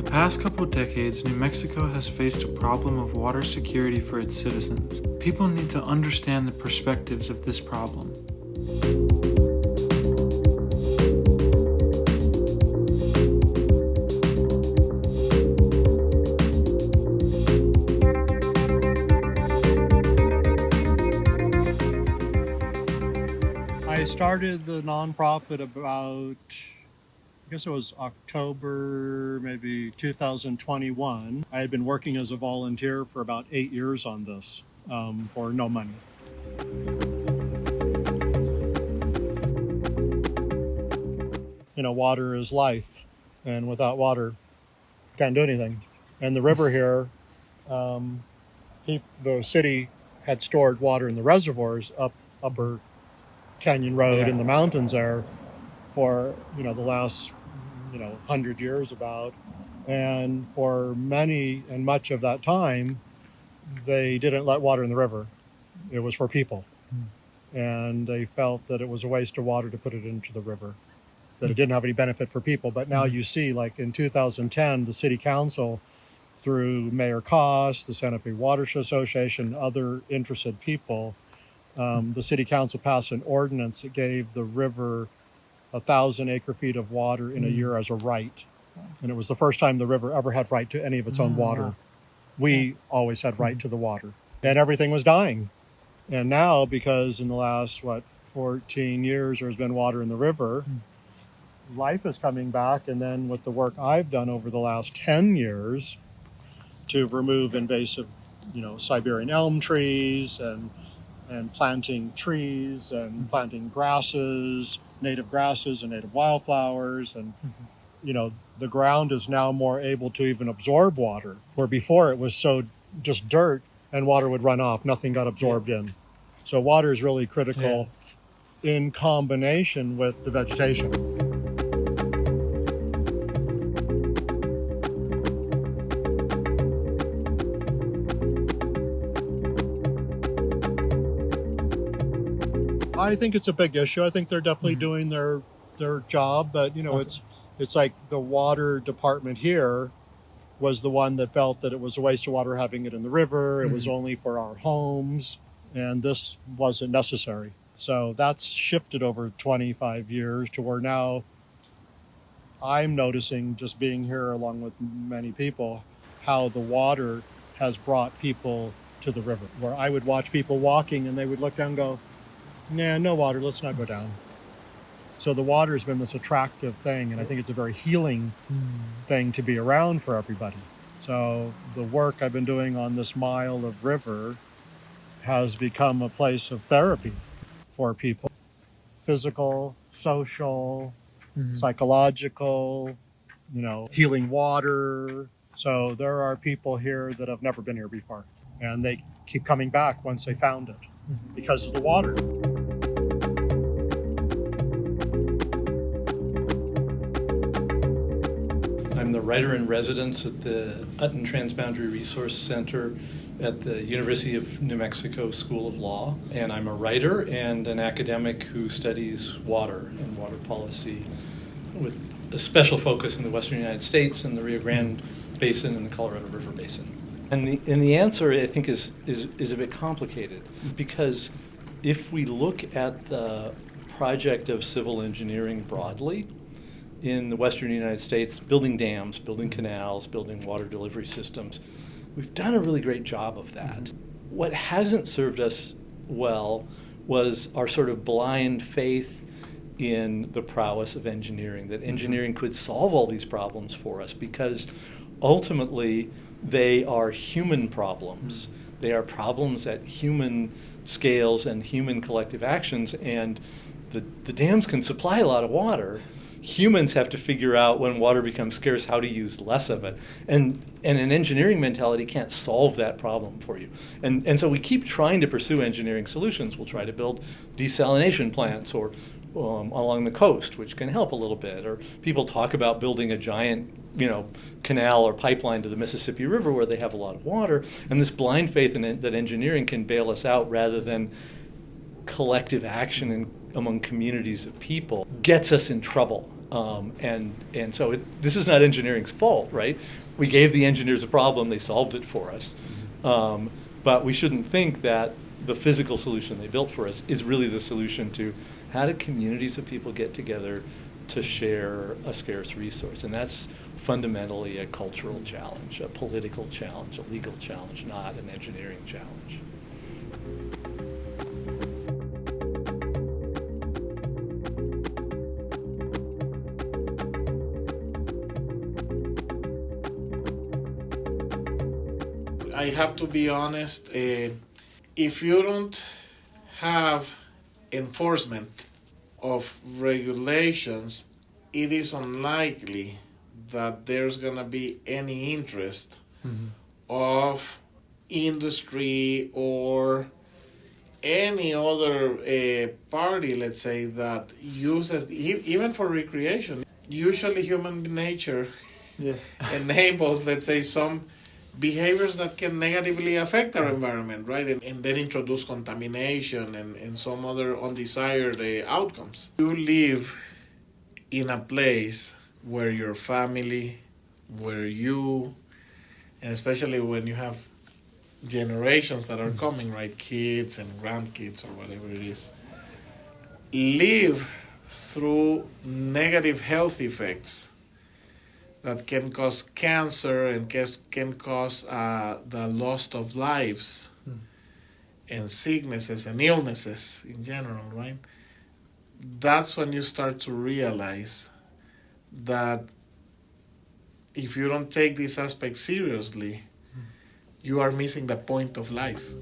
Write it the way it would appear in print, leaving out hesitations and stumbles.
the past couple decades, New Mexico has faced a problem of water security for its citizens. People need to understand the perspectives of this problem. I started the nonprofit about, I guess it was October, maybe 2021. I had been working as a volunteer for about 8 years on this for no money. You know, water is life, and without water, can't do anything. And the river here, the city had stored water in the reservoirs upper Canyon Road in the mountains there for, the last, 100 years about. And for much of that time, they didn't let water in the river. It was for people. And they felt that it was a waste of water to put it into the river, that it didn't have any benefit for people. But now you see, like in 2010, the city council, through Mayor Koss, the Santa Fe Watershed Association, other interested people, the city council passed an ordinance that gave the river 1,000 acre-feet of water in a year as a right. And it was the first time the river ever had right to any of its own water. We always had right to the water. And everything was dying. And now, because in the last, 14 years there's been water in the river, life is coming back. And then with the work I've done over the last 10 years to remove invasive, Siberian elm trees and planting trees and planting grasses, native grasses and native wildflowers. And, the ground is now more able to even absorb water, where before it was so just dirt and water would run off, nothing got absorbed in. So water is really critical in combination with the vegetation. I think it's a big issue. I think they're definitely doing their job, but it's like the water department here was the one that felt that it was a waste of water having it in the river. It was only for our homes, and this wasn't necessary. So that's shifted over 25 years to where now I'm noticing, just being here along with many people, how the water has brought people to the river, where I would watch people walking and they would look down and go, nah, no water, let's not go down. So the water has been this attractive thing, and I think it's a very healing thing to be around for everybody. So the work I've been doing on this mile of river has become a place of therapy for people. Physical, social, psychological, healing water. So there are people here that have never been here before, and they keep coming back once they found it because of the water. I'm the writer-in-residence at the Hutton Transboundary Resource Center at the University of New Mexico School of Law. And I'm a writer and an academic who studies water and water policy with a special focus in the western United States and the Rio Grande Basin and the Colorado River Basin. And the answer, I think, is a bit complicated, because if we look at the project of civil engineering broadly, in the western United States, building dams, building canals, building water delivery systems, we've done a really great job of that. What hasn't served us well was our sort of blind faith in the prowess of engineering, that engineering could solve all these problems for us, because ultimately they are human problems. They are problems at human scales and human collective actions, and the dams can supply a lot of water. Humans have to figure out, when water becomes scarce, how to use less of it. And an engineering mentality can't solve that problem for you. And so we keep trying to pursue engineering solutions. We'll try to build desalination plants or along the coast, which can help a little bit. Or people talk about building a giant, canal or pipeline to the Mississippi River where they have a lot of water. And this blind faith in that engineering can bail us out rather than collective action among communities of people gets us in trouble. And so this is not engineering's fault, right? We gave the engineers a problem, they solved it for us. But we shouldn't think that the physical solution they built for us is really the solution to how do communities of people get together to share a scarce resource. And that's fundamentally a cultural challenge, a political challenge, a legal challenge, not an engineering challenge. I have to be honest, if you don't have enforcement of regulations, it is unlikely that there's going to be any interest of industry or any other party, let's say, that uses, even for recreation. Usually human nature enables, let's say, some behaviors that can negatively affect our environment, right? And then introduce contamination and some other undesired outcomes. You live in a place where your family, where you, and especially when you have generations that are coming, right? Kids and grandkids or whatever it is, live through negative health effects that can cause cancer and can cause the loss of lives and sicknesses and illnesses in general, right? That's when you start to realize that if you don't take these aspects seriously, you are missing the point of life.